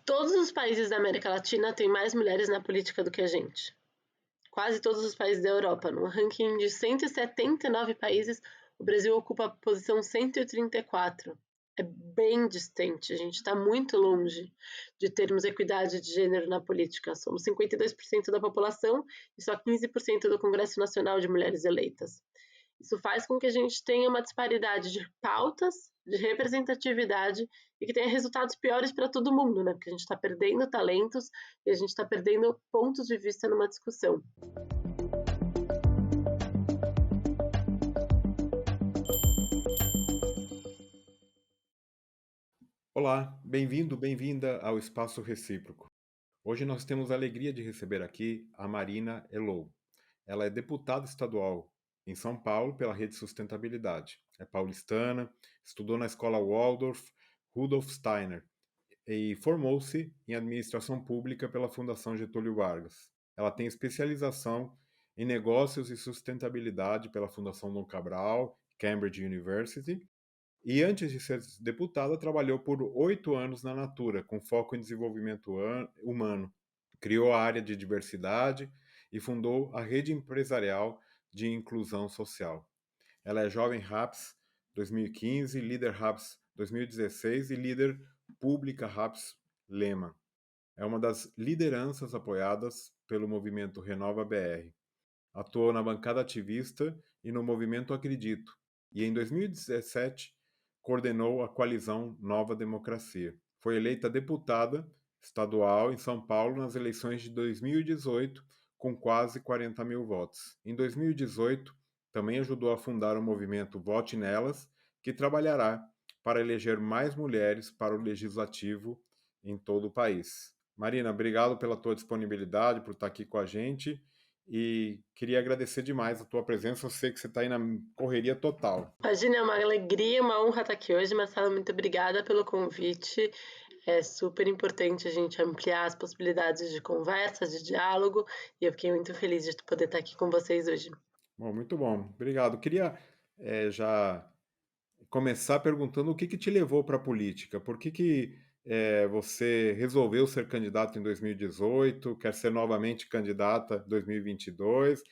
Todos os países da América Latina têm mais mulheres na política do que a gente. Quase todos os países da Europa. No ranking de 179 países, o Brasil ocupa a posição 134. É bem distante, a gente está muito longe de termos equidade de gênero na política. Somos 52% da população e só 15% do Congresso Nacional de mulheres eleitas. Isso faz com que a gente tenha uma disparidade de pautas, de representatividade e que tenha resultados piores para todo mundo, né? Porque a gente está perdendo talentos e a gente está perdendo pontos de vista numa discussão. Olá, bem-vindo, bem-vinda ao Espaço Recíproco. Hoje nós temos a alegria de receber aqui a Marina Elou. Ela é deputada estadual em São Paulo pela Rede Sustentabilidade. É paulistana, estudou na escola Waldorf Rudolf Steiner e formou-se em administração pública pela Fundação Getúlio Vargas. Ela tem especialização em negócios e sustentabilidade pela Fundação Dom Cabral, Cambridge University. E antes de ser deputada, trabalhou por 8 anos na Natura, com foco em desenvolvimento humano. Criou a área de diversidade e fundou a Rede Empresarial de Inclusão Social. Ela é Jovem RAPS 2015, Líder RAPS 2016 e Líder Pública RAPS Lema. É uma das lideranças apoiadas pelo movimento Renova BR. Atuou na bancada ativista e no movimento Acredito. E em 2017 coordenou a coalizão Nova Democracia. Foi eleita deputada estadual em São Paulo nas eleições de 2018, com quase 40 mil votos. Em 2018, também ajudou a fundar o movimento Vote Nelas, que trabalhará para eleger mais mulheres para o legislativo em todo o país. Marina, obrigado pela tua disponibilidade, por estar aqui com a gente. E queria agradecer demais a tua presença. Eu sei que você está aí na correria total. Imagina, é uma alegria, uma honra estar aqui hoje. Marcelo, muito obrigada pelo convite. É super importante a gente ampliar as possibilidades de conversa, de diálogo, e eu fiquei muito feliz de poder estar aqui com vocês hoje. Bom, muito bom. Obrigado. Queria já começar perguntando o que te levou para a política. Por que você resolveu ser candidato em 2018, quer ser novamente candidata em 2022,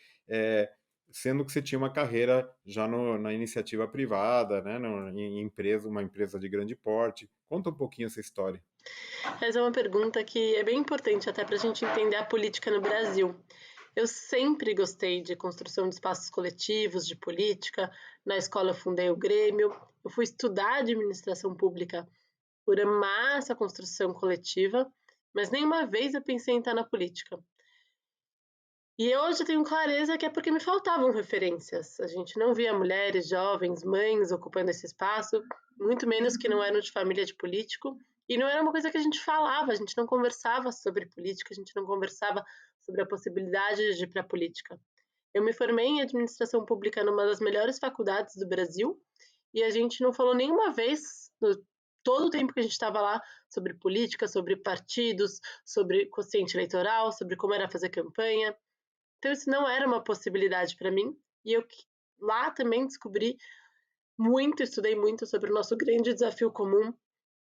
sendo que você tinha uma carreira já na iniciativa privada, né, em uma empresa de grande porte. Conta um pouquinho essa história. Essa é uma pergunta que é bem importante até para a gente entender a política no Brasil. Eu sempre gostei de construção de espaços coletivos, de política. Na escola eu fundei o Grêmio. Eu fui estudar administração pública por amar essa construção coletiva, mas nenhuma vez eu pensei em estar na política. E hoje eu tenho clareza que é porque me faltavam referências. A gente não via mulheres, jovens, mães ocupando esse espaço, muito menos que não eram de família de político. E não era uma coisa que a gente falava, a gente não conversava sobre política, a gente não conversava sobre a possibilidade de ir para a política. Eu me formei em administração pública numa das melhores faculdades do Brasil e a gente não falou nenhuma vez, no todo o tempo que a gente estava lá, sobre política, sobre partidos, sobre quociente eleitoral, sobre como era fazer campanha. Então isso não era uma possibilidade para mim e eu lá também descobri muito, estudei muito sobre o nosso grande desafio comum,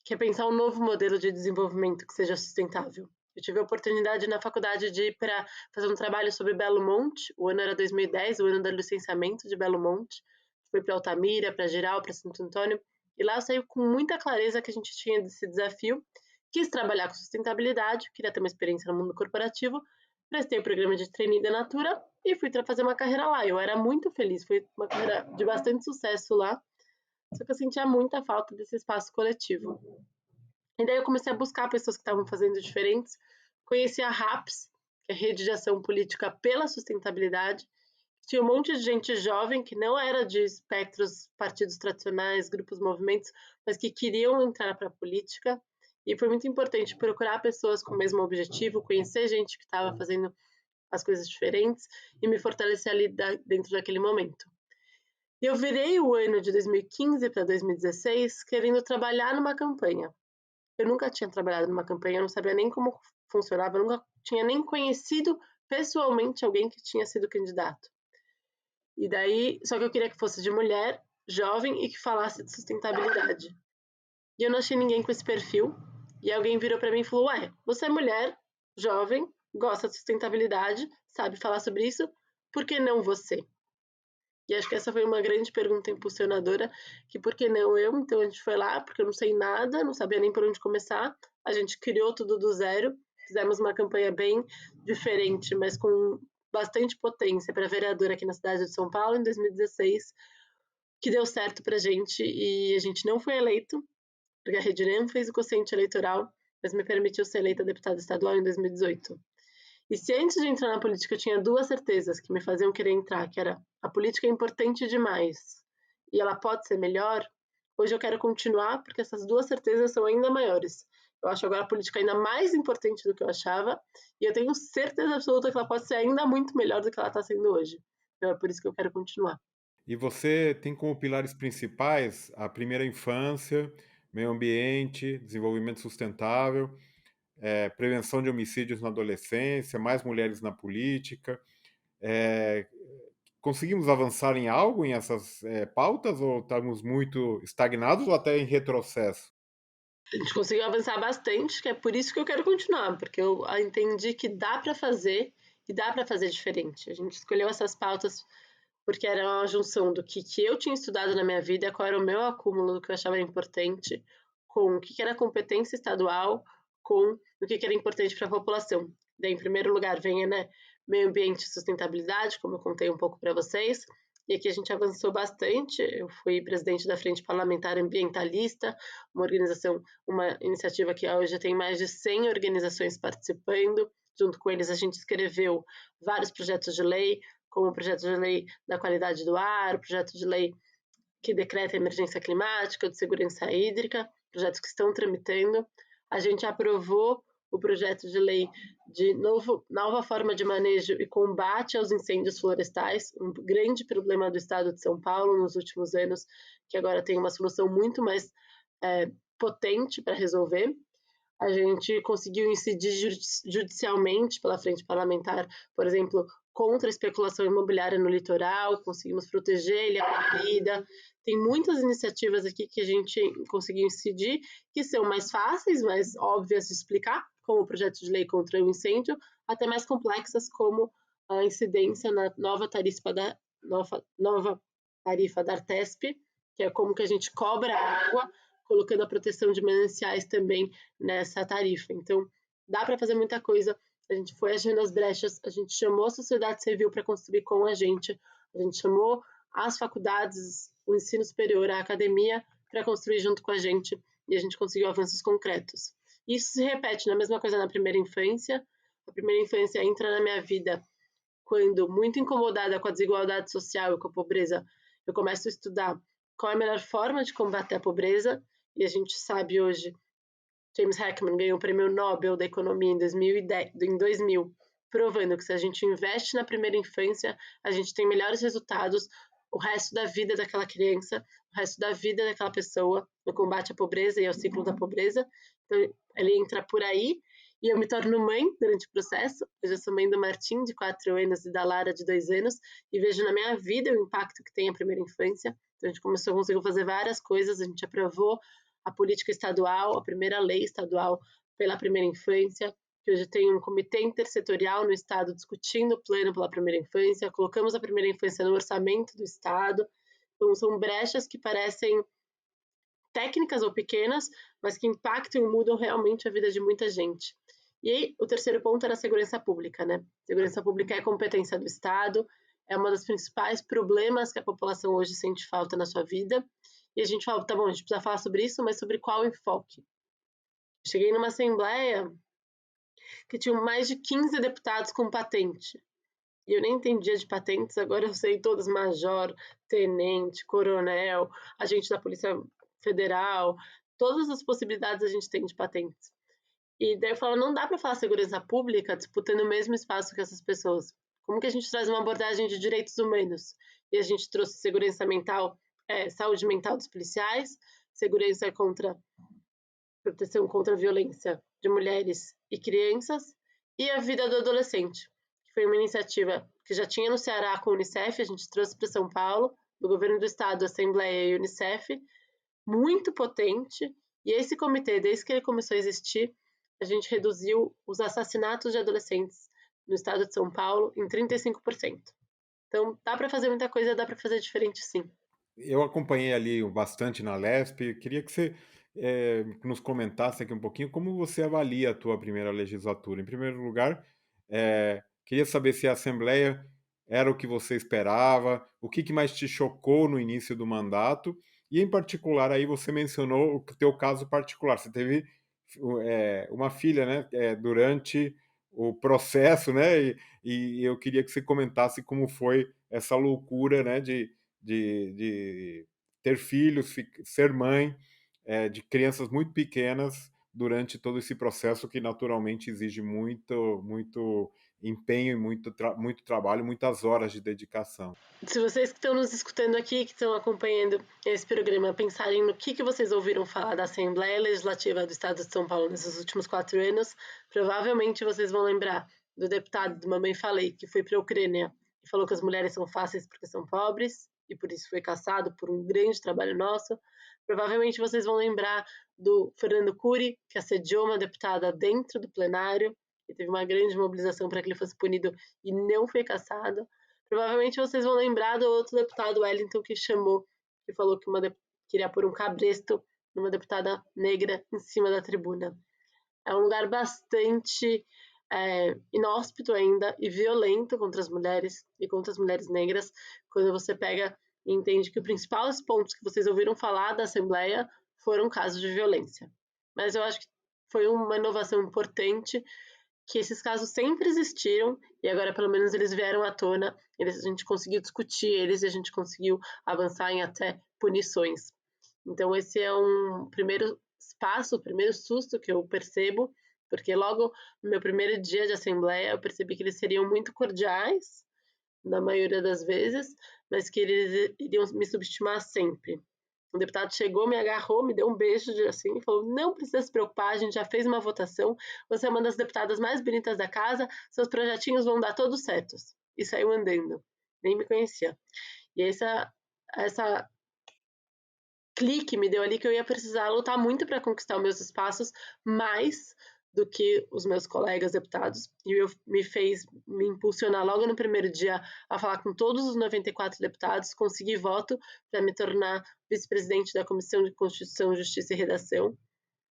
que é pensar um novo modelo de desenvolvimento que seja sustentável. Eu tive a oportunidade na faculdade de ir para fazer um trabalho sobre Belo Monte, o ano era 2010, o ano do licenciamento de Belo Monte. Fui para Altamira, para Giral, para Santo Antônio, e lá eu saí com muita clareza que a gente tinha desse desafio. Quis trabalhar com sustentabilidade, queria ter uma experiência no mundo corporativo, prestei o programa de trainee da Natura e fui fazer uma carreira lá. Eu era muito feliz, foi uma carreira de bastante sucesso lá, só que eu sentia muita falta desse espaço coletivo. E daí eu comecei a buscar pessoas que estavam fazendo diferentes. Conheci a RAPS, que é a Rede de Ação Política pela Sustentabilidade. Tinha um monte de gente jovem que não era de espectros, partidos tradicionais, grupos, movimentos, mas que queriam entrar para a política. E foi muito importante procurar pessoas com o mesmo objetivo, conhecer gente que estava fazendo as coisas diferentes e me fortalecer ali dentro daquele momento. E eu virei o ano de 2015 para 2016 querendo trabalhar numa campanha. Eu nunca tinha trabalhado numa campanha, eu não sabia nem como funcionava, eu nunca tinha nem conhecido pessoalmente alguém que tinha sido candidato. E daí, só que eu queria que fosse de mulher, jovem e que falasse de sustentabilidade. E eu não achei ninguém com esse perfil. E alguém virou para mim e falou: ué, você é mulher, jovem, gosta de sustentabilidade, sabe falar sobre isso, por que não você? E acho que essa foi uma grande pergunta impulsionadora, que por que não eu? Então a gente foi lá, porque eu não sei nada, não sabia nem por onde começar, a gente criou tudo do zero, fizemos uma campanha bem diferente, mas com bastante potência para vereadora aqui na cidade de São Paulo em 2016, que deu certo para a gente e a gente não foi eleito, porque a Rede não fez o quociente eleitoral, mas me permitiu ser eleita deputada estadual em 2018. E se antes de entrar na política eu tinha duas certezas que me faziam querer entrar, que era a política é importante demais e ela pode ser melhor, hoje eu quero continuar porque essas duas certezas são ainda maiores. Eu acho agora a política ainda mais importante do que eu achava e eu tenho certeza absoluta que ela pode ser ainda muito melhor do que ela está sendo hoje. Então é por isso que eu quero continuar. E você tem como pilares principais a primeira infância, meio ambiente, desenvolvimento sustentável, prevenção de homicídios na adolescência, mais mulheres na política. É, conseguimos avançar em algo em essas pautas ou estamos muito estagnados ou até em retrocesso? A gente conseguiu avançar bastante, que é por isso que eu quero continuar, porque eu entendi que dá para fazer e dá para fazer diferente. A gente escolheu essas pautas porque era uma junção do que eu tinha estudado na minha vida, qual era o meu acúmulo do que eu achava importante, com o que era competência estadual, com o que era importante para a população. Daí, em primeiro lugar, vem, né, meio ambiente e sustentabilidade, como eu contei um pouco para vocês, e aqui a gente avançou bastante. Eu fui presidente da Frente Parlamentar Ambientalista, uma organização, uma iniciativa que hoje tem mais de 100 organizações participando. Junto com eles, a gente escreveu vários projetos de lei, como o projeto de lei da qualidade do ar, o projeto de lei que decreta a emergência climática, de segurança hídrica, projetos que estão tramitando. A gente aprovou o projeto de lei de nova forma de manejo e combate aos incêndios florestais, um grande problema do estado de São Paulo nos últimos anos, que agora tem uma solução muito mais potente para resolver. A gente conseguiu incidir judicialmente pela frente parlamentar, por exemplo, contra a especulação imobiliária no litoral, conseguimos proteger a ilha comprida. Tem muitas iniciativas aqui que a gente conseguiu incidir, que são mais fáceis, mais óbvias de explicar, como o projeto de lei contra o incêndio, até mais complexas, como a incidência na nova tarifa da Artesp, que é como que a gente cobra a água, colocando a proteção de mananciais também nessa tarifa. Então, dá para fazer muita coisa. A gente foi agindo as brechas, a gente chamou a sociedade civil para construir com a gente chamou as faculdades, o ensino superior, a academia, para construir junto com a gente, e a gente conseguiu avanços concretos. Isso se repete na mesma coisa na primeira infância. A primeira infância entra na minha vida quando, muito incomodada com a desigualdade social e com a pobreza, eu começo a estudar qual é a melhor forma de combater a pobreza, e a gente sabe hoje, James Heckman ganhou o prêmio Nobel da Economia em 2000, provando que se a gente investe na primeira infância, a gente tem melhores resultados o resto da vida daquela criança, o resto da vida daquela pessoa no combate à pobreza e ao ciclo da pobreza. Então, ele entra por aí, e eu me torno mãe durante o processo. Eu já sou mãe do Martim, de 4 anos, e da Lara, de 2 anos, e vejo na minha vida o impacto que tem a primeira infância. Então, a gente conseguiu fazer várias coisas, a gente aprovou a política estadual, a primeira lei estadual pela primeira infância, que hoje tem um comitê intersetorial no estado discutindo o plano pela primeira infância, colocamos a primeira infância no orçamento do estado. Então, são brechas que parecem técnicas ou pequenas, mas que impactam e mudam realmente a vida de muita gente. E aí, o terceiro ponto era a segurança pública, né? Segurança pública é competência do Estado, é um dos principais problemas que a população hoje sente falta na sua vida. E a gente fala, tá bom, a gente precisa falar sobre isso, mas sobre qual enfoque? Cheguei numa assembleia que tinha mais de 15 deputados com patente. E eu nem entendia de patentes, agora eu sei todas, major, tenente, coronel, agente da Polícia Federal, todas as possibilidades a gente tem de patentes. E daí eu falo, não dá para falar segurança pública disputando o mesmo espaço que essas pessoas. Como que a gente traz uma abordagem de direitos humanos? E a gente trouxe segurança mental, saúde mental dos policiais, segurança contra proteção contra a violência de mulheres e crianças, e a vida do adolescente, que foi uma iniciativa que já tinha no Ceará com a Unicef, a gente trouxe para São Paulo, do governo do estado, Assembleia e Unicef, muito potente, E esse comitê, desde que ele começou a existir, a gente reduziu os assassinatos de adolescentes no estado de São Paulo em 35%. Então, dá para fazer muita coisa, dá para fazer diferente sim. Eu acompanhei ali bastante na Lesp. Queria que você nos comentasse aqui um pouquinho como você avalia a tua primeira legislatura. Em primeiro lugar, queria saber se a Assembleia era o que você esperava, o que mais te chocou no início do mandato, e em particular aí você mencionou o teu caso particular. Você teve uma filha, né, durante o processo, né, e eu queria que você comentasse como foi essa loucura, né, de ter filhos, ser mãe de crianças muito pequenas durante todo esse processo que naturalmente exige muito empenho e muito trabalho, muitas horas de dedicação. Se vocês que estão nos escutando aqui, que estão acompanhando esse programa, pensarem no que vocês ouviram falar da Assembleia Legislativa do Estado de São Paulo nesses últimos 4 anos, provavelmente vocês vão lembrar do deputado do Mamãe Falei, que foi para a Ucrânia e falou que as mulheres são fáceis porque são pobres, e por isso foi caçado por um grande trabalho nosso. Provavelmente vocês vão lembrar do Fernando Cury, que assediou uma deputada dentro do plenário, e teve uma grande mobilização para que ele fosse punido e não foi caçado. Provavelmente vocês vão lembrar do outro deputado Wellington que falou que queria pôr um cabresto numa deputada negra em cima da tribuna. É um lugar bastante inóspito ainda e violento contra as mulheres e contra as mulheres negras, quando você pega e entende que os principais pontos que vocês ouviram falar da Assembleia foram casos de violência. Mas eu acho que foi uma inovação importante, que esses casos sempre existiram e agora pelo menos eles vieram à tona, a gente conseguiu discutir eles e a gente conseguiu avançar em até punições. Então esse é um primeiro passo, o primeiro susto que eu percebo, porque logo no meu primeiro dia de assembleia eu percebi que eles seriam muito cordiais, na maioria das vezes, mas que eles iriam me subestimar sempre. O deputado chegou, me agarrou, me deu um beijo assim, e falou: não precisa se preocupar, a gente já fez uma votação, você é uma das deputadas mais bonitas da casa, seus projetinhos vão dar todos certos. E saiu andando, nem me conhecia. E essa clique me deu ali que eu ia precisar lutar muito para conquistar os meus espaços, mais do que os meus colegas deputados, e me fez me impulsionar logo no primeiro dia a falar com todos os 94 deputados, conseguir voto para me tornar vice-presidente da Comissão de Constituição, Justiça e Redação. O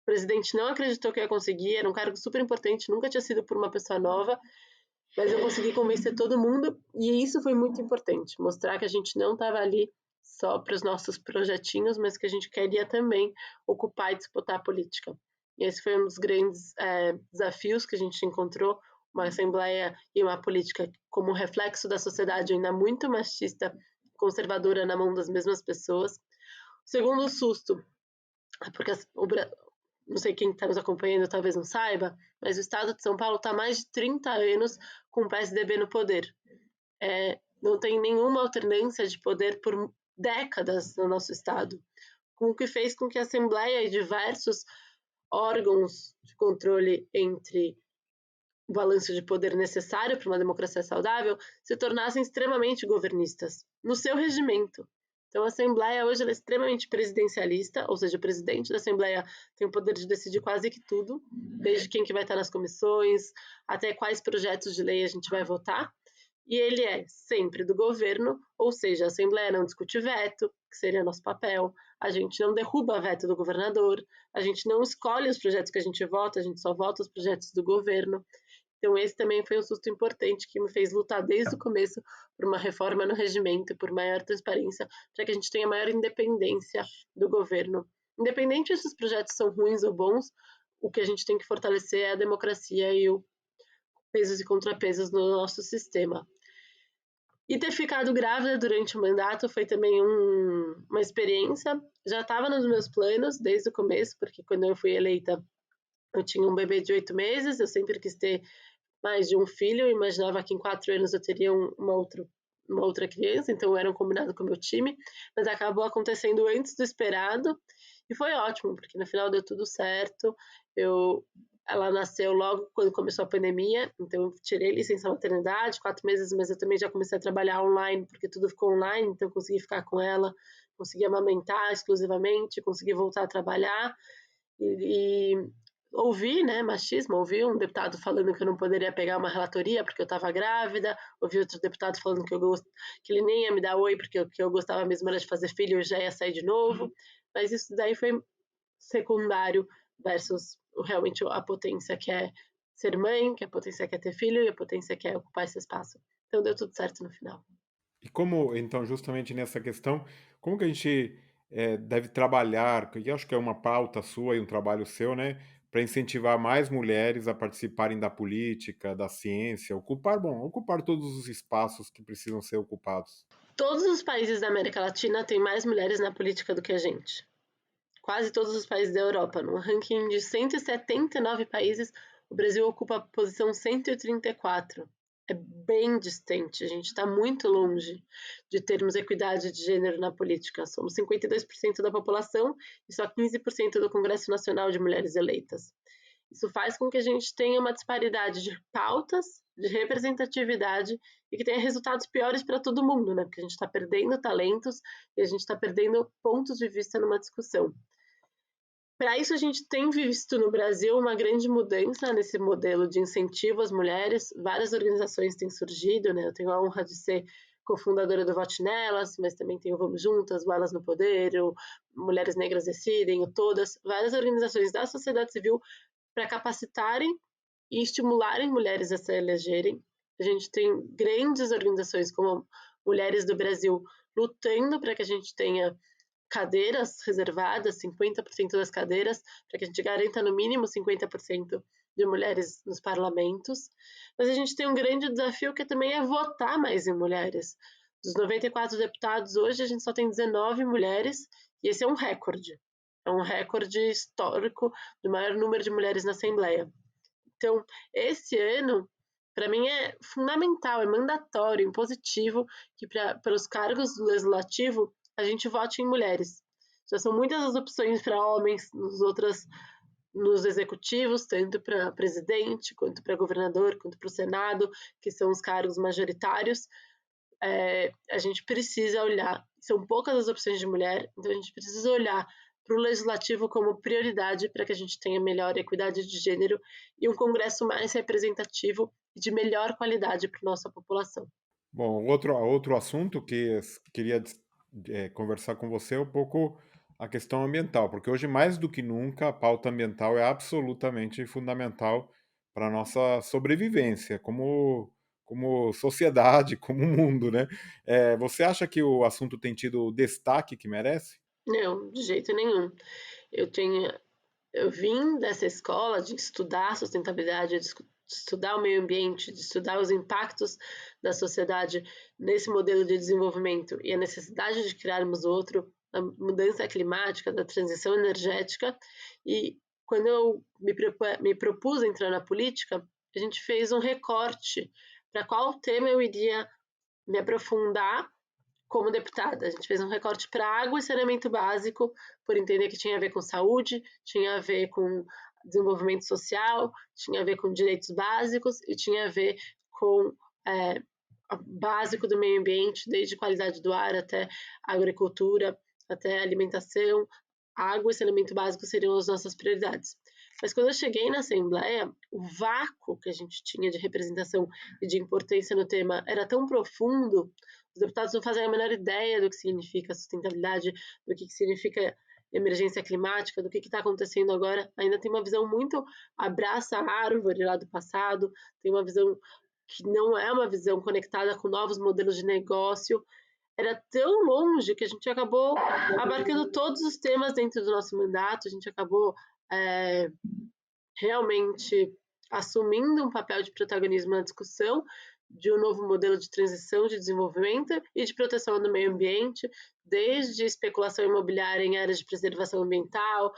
presidente não acreditou que eu ia conseguir, era um cargo super importante, nunca tinha sido por uma pessoa nova, mas eu consegui convencer todo mundo, e isso foi muito importante, mostrar que a gente não estava ali só para os nossos projetinhos, mas que a gente queria também ocupar e disputar a política. E esse foi um dos grandes desafios que a gente encontrou, uma assembleia e uma política como reflexo da sociedade ainda muito machista, conservadora na mão das mesmas pessoas. O segundo susto, porque não sei quem está nos acompanhando talvez não saiba, mas o estado de São Paulo está há mais de 30 anos com o PSDB no poder. Não tem nenhuma alternância de poder por décadas no nosso estado, o que fez com que a Assembleia e diversos órgãos de controle entre o balanço de poder necessário para uma democracia saudável se tornassem extremamente governistas, no seu regimento. Então, a Assembleia hoje é extremamente presidencialista, ou seja, o presidente da Assembleia tem o poder de decidir quase que tudo, desde quem que vai estar nas comissões, até quais projetos de lei a gente vai votar, e ele é sempre do governo, ou seja, a Assembleia não discute veto, que seria nosso papel, a gente não derruba veto do governador, a gente não escolhe os projetos que a gente vota, a gente só vota os projetos do governo. Então esse também foi um susto importante que me fez lutar desde o começo por uma reforma no regimento, por maior transparência, para que a gente tenha maior independência do governo. Independente se os projetos são ruins ou bons, o que a gente tem que fortalecer é a democracia e o pesos e contrapesos no nosso sistema. E ter ficado grávida durante o mandato foi também uma experiência. Já estava nos meus planos desde o começo, porque quando eu fui eleita, eu tinha um bebê de 8 meses, eu sempre quis ter mais de um filho, eu imaginava que em 4 anos eu teria uma outra criança, então era um combinado com o meu time, mas acabou acontecendo antes do esperado, e foi ótimo, porque no final deu tudo certo. Ela nasceu logo quando começou a pandemia, então eu tirei licença maternidade, 4 meses, mas eu também já comecei a trabalhar online, porque tudo ficou online, então eu consegui ficar com ela, consegui amamentar exclusivamente, consegui voltar a trabalhar, E ouvi, né, machismo, ouvi um deputado falando que eu não poderia pegar uma relatoria porque eu estava grávida, ouvi outro deputado falando que ele nem ia me dar oi porque o que eu gostava mesmo era de fazer filho e eu já ia sair de novo, mas isso daí foi secundário versus realmente a potência que é ser mãe, que a potência que é ter filho e a potência que é ocupar esse espaço. Então deu tudo certo no final. E como, então, justamente nessa questão, como que a gente deve trabalhar, que eu acho que é uma pauta sua e um trabalho seu, né, para incentivar mais mulheres a participarem da política, da ciência, ocupar todos os espaços que precisam ser ocupados? Todos os países da América Latina têm mais mulheres na política do que a gente. Quase todos os países da Europa. No ranking de 179 países, o Brasil ocupa a posição 134. É bem distante, a gente está muito longe de termos equidade de gênero na política. Somos 52% da população e só 15% do Congresso Nacional de mulheres eleitas. Isso faz com que a gente tenha uma disparidade de pautas, de representatividade e que tenha resultados piores para todo mundo, né? Porque a gente está perdendo talentos e a gente está perdendo pontos de vista numa discussão. Para isso, a gente tem visto no Brasil uma grande mudança nesse modelo de incentivo às mulheres. Várias organizações têm surgido, né? Eu tenho a honra de ser cofundadora do Vote Nelas, mas também tenho Vamos Juntas, o Elas no Poder, o Mulheres Negras Decidem, o Todas. Várias organizações da sociedade civil para capacitarem e estimularem mulheres a se elegerem. A gente tem grandes organizações como Mulheres do Brasil lutando para que a gente tenha cadeiras reservadas, 50% das cadeiras, para que a gente garanta no mínimo 50% de mulheres nos parlamentos. Mas a gente tem um grande desafio que também é votar mais em mulheres. Dos 94 deputados, hoje a gente só tem 19 mulheres, e esse é um recorde. É um recorde histórico do maior número de mulheres na Assembleia. Então, esse ano, para mim, é fundamental, é mandatório, impositivo, que para os cargos do legislativo a gente vote em mulheres. Já são muitas as opções para homens nos executivos, tanto para presidente, quanto para governador, quanto para o Senado, que são os cargos majoritários. A gente precisa olhar, são poucas as opções de mulher, então a gente precisa olhar para o legislativo como prioridade para que a gente tenha melhor equidade de gênero e um Congresso mais representativo e de melhor qualidade para a nossa população. Bom, outro assunto que queria conversar com você é um pouco a questão ambiental, porque hoje, mais do que nunca, a pauta ambiental é absolutamente fundamental para a nossa sobrevivência como sociedade, como mundo, né? Você acha que o assunto tem tido o destaque que merece? Não, de jeito nenhum. Eu tenho, eu vim dessa escola de estudar sustentabilidade, de estudar o meio ambiente, de estudar os impactos da sociedade nesse modelo de desenvolvimento e a necessidade de criarmos outro, a mudança climática, da transição energética. E quando eu me propus entrar na política, a gente fez um recorte para qual tema eu iria me aprofundar como deputada. A gente fez um recorte para água e saneamento básico, por entender que tinha a ver com saúde, tinha a ver com desenvolvimento social, tinha a ver com direitos básicos e tinha a ver com básico do meio ambiente, desde qualidade do ar até agricultura, até alimentação. Água e saneamento básico seriam as nossas prioridades. Mas quando eu cheguei na Assembleia, o vácuo que a gente tinha de representação e de importância no tema era tão profundo, os deputados não fazem a menor ideia do que significa sustentabilidade, do que significa emergência climática, do que está acontecendo agora. Ainda tem uma visão muito abraça a árvore lá do passado, tem uma visão que não é uma visão conectada com novos modelos de negócio. Era tão longe que a gente acabou abarcando todos os temas dentro do nosso mandato, a gente acabou realmente assumindo um papel de protagonismo na discussão de um novo modelo de transição, de desenvolvimento e de proteção do meio ambiente, desde especulação imobiliária em áreas de preservação ambiental,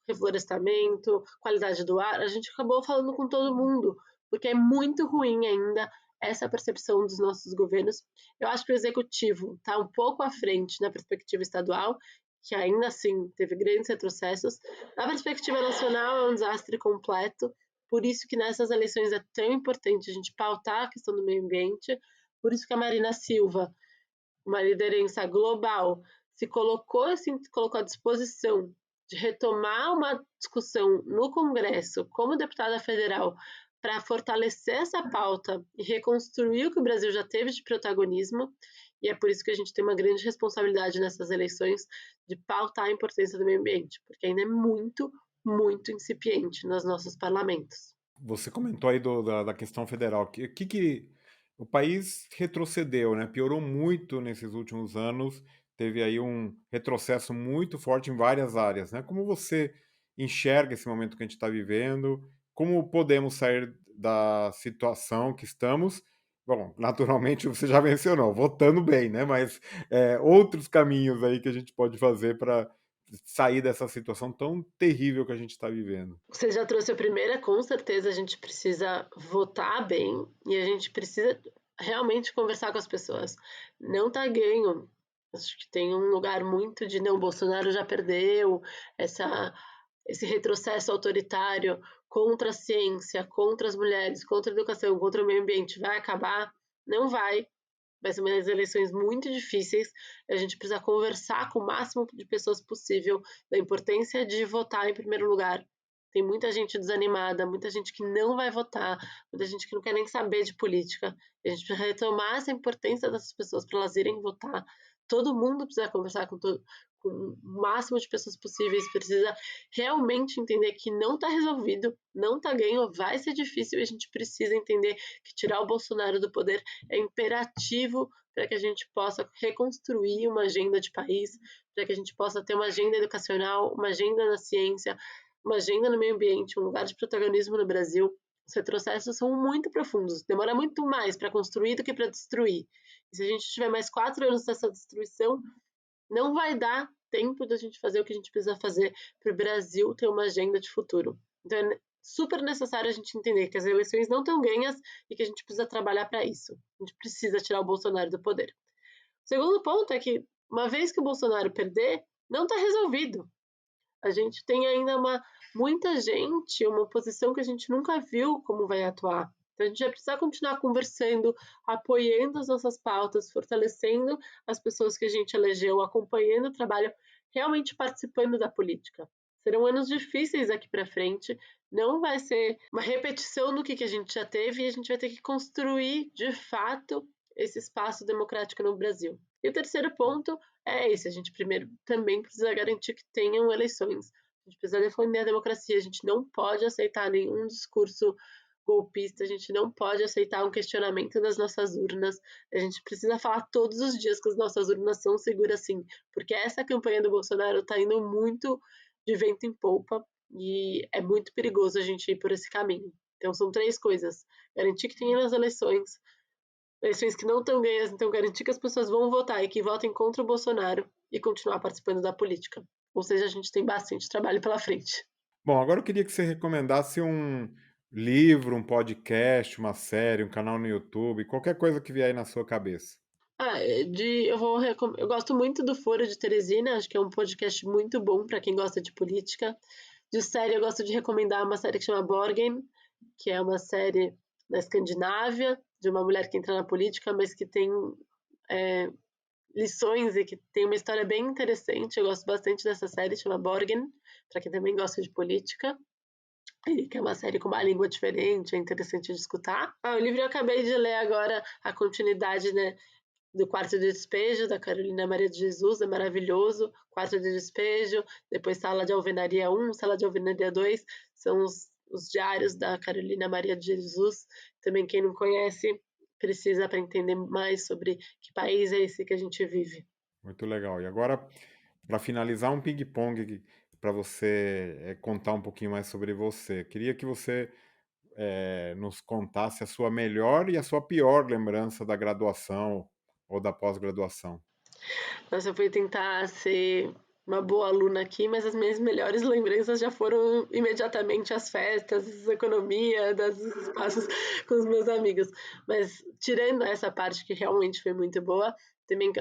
reflorestamento, qualidade do ar. A gente acabou falando com todo mundo, porque é muito ruim ainda essa percepção dos nossos governos. Eu acho que o executivo está um pouco à frente na perspectiva estadual, que ainda assim teve grandes retrocessos. Na perspectiva nacional é um desastre completo, por isso que nessas eleições é tão importante a gente pautar a questão do meio ambiente, por isso que a Marina Silva, uma liderança global, se colocou à disposição de retomar uma discussão no Congresso como deputada federal para fortalecer essa pauta e reconstruir o que o Brasil já teve de protagonismo, e é por isso que a gente tem uma grande responsabilidade nessas eleições de pautar a importância do meio ambiente, porque ainda é muito, muito incipiente nos nossos parlamentos. Você comentou aí da questão federal. Que o país retrocedeu, né? Piorou muito nesses últimos anos. Teve aí um retrocesso muito forte em várias áreas, né? Como você enxerga esse momento que a gente está vivendo? Como podemos sair da situação que estamos? Bom, naturalmente você já mencionou, votando bem, né? Mas outros caminhos aí que a gente pode fazer para sair dessa situação tão terrível que a gente está vivendo. Você já trouxe a primeira, com certeza a gente precisa votar bem e a gente precisa realmente conversar com as pessoas. Não tá ganho. Acho que tem um lugar muito de não, Bolsonaro já perdeu, esse retrocesso autoritário contra a ciência, contra as mulheres, contra a educação, contra o meio ambiente vai acabar? Não vai. Vai ser umas eleições muito difíceis. A gente precisa conversar com o máximo de pessoas possível da importância de votar em primeiro lugar. Tem muita gente desanimada, muita gente que não vai votar, muita gente que não quer nem saber de política. A gente precisa retomar essa importância dessas pessoas para elas irem votar. Todo mundo precisa conversar com o máximo de pessoas possíveis, precisa realmente entender que não está resolvido, não está ganho, vai ser difícil e a gente precisa entender que tirar o Bolsonaro do poder é imperativo para que a gente possa reconstruir uma agenda de país, para que a gente possa ter uma agenda educacional, uma agenda na ciência, uma agenda no meio ambiente, um lugar de protagonismo no Brasil. Os retrocessos são muito profundos, demora muito mais para construir do que para destruir. E se a gente tiver mais 4 anos dessa destruição, não vai dar tempo da gente fazer o que a gente precisa fazer para o Brasil ter uma agenda de futuro. Então é super necessário a gente entender que as eleições não estão ganhas e que a gente precisa trabalhar para isso. A gente precisa tirar o Bolsonaro do poder. O segundo ponto é que, uma vez que o Bolsonaro perder, não está resolvido. A gente tem ainda muita gente, uma oposição que a gente nunca viu como vai atuar. Então a gente vai precisar continuar conversando, apoiando as nossas pautas, fortalecendo as pessoas que a gente elegeu, acompanhando o trabalho, realmente participando da política. Serão anos difíceis aqui para frente, não vai ser uma repetição do que a gente já teve e a gente vai ter que construir de fato esse espaço democrático no Brasil. E o terceiro ponto é esse: a gente primeiro também precisa garantir que tenham eleições. A gente precisa defender a democracia, a gente não pode aceitar nenhum discurso golpista, a gente não pode aceitar um questionamento das nossas urnas, a gente precisa falar todos os dias que as nossas urnas são seguras sim, porque essa campanha do Bolsonaro está indo muito de vento em polpa e é muito perigoso a gente ir por esse caminho. Então são 3 coisas: garantir que tenha nas eleições que não estão ganhas, então garantir que as pessoas vão votar e que votem contra o Bolsonaro e continuar participando da política. Ou seja, a gente tem bastante trabalho pela frente. Bom, agora eu queria que você recomendasse um livro, um podcast, uma série, um canal no YouTube, qualquer coisa que vier aí na sua cabeça. Eu gosto muito do Foro de Teresina, acho que é um podcast muito bom para quem gosta de política. De série, eu gosto de recomendar uma série que chama Borgen, que é uma série da Escandinávia, de uma mulher que entra na política, mas que tem lições e que tem uma história bem interessante. Eu gosto bastante dessa série, chama Borgen, para quem também gosta de política. E que é uma série com uma língua diferente, é interessante de escutar. O livro eu acabei de ler agora, a continuidade, né, do Quarto de Despejo, da Carolina Maria de Jesus, é maravilhoso. Quarto de Despejo, depois Sala de Alvenaria 1, Sala de Alvenaria 2, são os diários da Carolina Maria de Jesus. Também quem não conhece precisa para entender mais sobre que país é esse que a gente vive. Muito legal. E agora, para finalizar, um ping-pong para você contar um pouquinho mais sobre você. Queria que você nos contasse a sua melhor e a sua pior lembrança da graduação ou da pós-graduação. Nossa, eu fui tentar ser uma boa aluna aqui, mas as minhas melhores lembranças já foram imediatamente as festas, a economia, dos espaços com os meus amigos. Mas tirando essa parte que realmente foi muito boa, também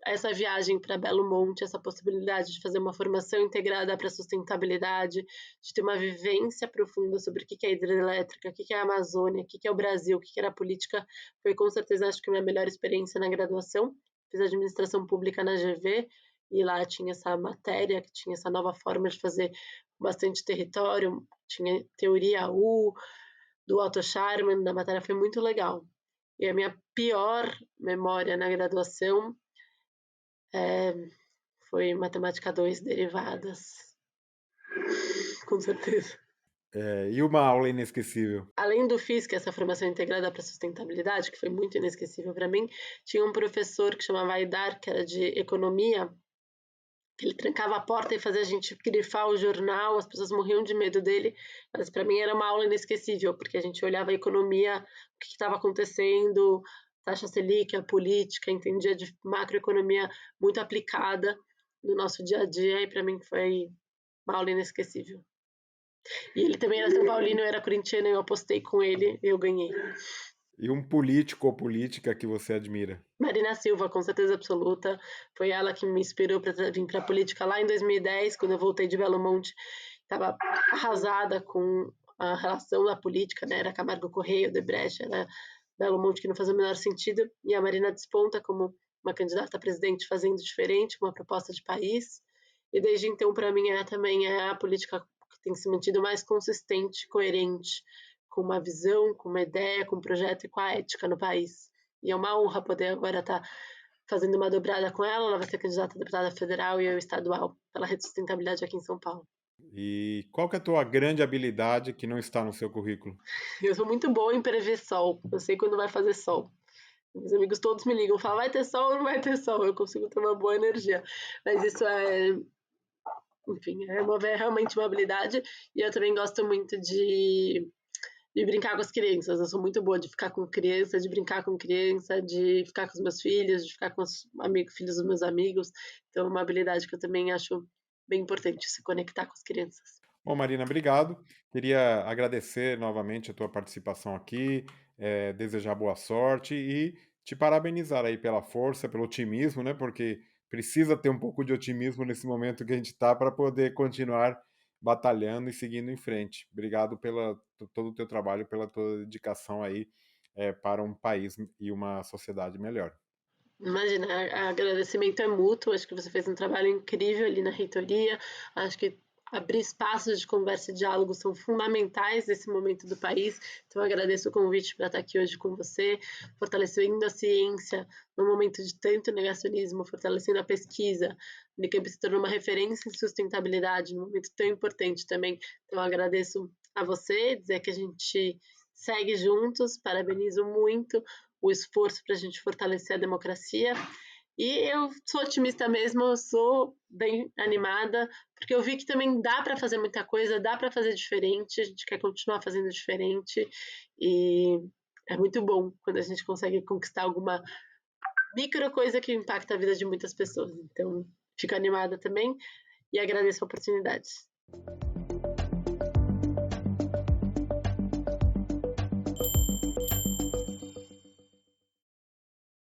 essa viagem para Belo Monte, essa possibilidade de fazer uma formação integrada para sustentabilidade, de ter uma vivência profunda sobre o que é hidrelétrica, o que é a Amazônia, o que é o Brasil, o que era a política, foi com certeza acho que a minha melhor experiência na graduação. Fiz administração pública na GV e lá tinha essa matéria, que tinha essa nova forma de fazer bastante território, tinha teoria U, do Otto Scharmann, da matéria foi muito legal. E a minha pior memória na graduação foi matemática 2, derivadas, com certeza. E uma aula inesquecível? Além do FIS, que é essa formação integrada para sustentabilidade, que foi muito inesquecível para mim, tinha um professor que chamava Aidar, que era de economia, que ele trancava a porta e fazia a gente grifar o jornal, as pessoas morriam de medo dele, mas para mim era uma aula inesquecível, porque a gente olhava a economia, o que estava acontecendo, taxa Selic, a política, entendia de macroeconomia muito aplicada no nosso dia a dia, e para mim foi uma aula inesquecível. E ele também era São Paulino, eu era corintiano, eu apostei com ele e eu ganhei. E um político ou política que você admira? Marina Silva, com certeza absoluta. Foi ela que me inspirou para vir para a política lá em 2010, quando eu voltei de Belo Monte. Estava arrasada com a relação da política, né? Era Camargo Correia, Odebrecht, era Belo Monte, que não fazia o menor sentido. E a Marina desponta como uma candidata a presidente fazendo diferente, uma proposta de país. E desde então, para mim, ela também é a política que tem se mantido mais consistente, coerente, com uma visão, com uma ideia, com um projeto e com a ética no país. E é uma honra poder agora estar fazendo uma dobrada com ela. Ela vai ser candidata a deputada federal e eu estadual pela Rede de Sustentabilidade aqui em São Paulo. E qual que é a tua grande habilidade que não está no seu currículo? Eu sou muito boa em prever sol. Eu sei quando vai fazer sol. Meus amigos todos me ligam, falam, vai ter sol ou não vai ter sol? Eu consigo ter uma boa energia. Mas isso enfim, realmente uma habilidade. E eu também gosto muito de brincar com as crianças. Eu sou muito boa de ficar com criança, de brincar com criança, de ficar com os meus filhos, de ficar com os filhos dos meus amigos. Então, é uma habilidade que eu também acho bem importante, se conectar com as crianças. Bom, Marina, obrigado. Queria agradecer novamente a tua participação aqui, desejar boa sorte e te parabenizar aí pela força, pelo otimismo, né? Porque precisa ter um pouco de otimismo nesse momento que a gente está para poder continuar batalhando e seguindo em frente. Obrigado pela todo o teu trabalho, pela tua dedicação aí, para um país e uma sociedade melhor. Imagina, agradecimento é mútuo. Acho que você fez um trabalho incrível ali na reitoria. Acho que abrir espaços de conversa e diálogo são fundamentais nesse momento do país. Então, agradeço o convite para estar aqui hoje com você, fortalecendo a ciência no momento de tanto negacionismo, fortalecendo a pesquisa. O Unicamp se tornou uma referência em sustentabilidade num momento tão importante também. Então, agradeço a você, dizer que a gente segue juntos, parabenizo muito o esforço para a gente fortalecer a democracia. E eu sou otimista mesmo, eu sou bem animada, porque eu vi que também dá para fazer muita coisa, dá para fazer diferente, a gente quer continuar fazendo diferente, e é muito bom quando a gente consegue conquistar alguma micro coisa que impacta a vida de muitas pessoas. Então, fico animada também e agradeço a oportunidade.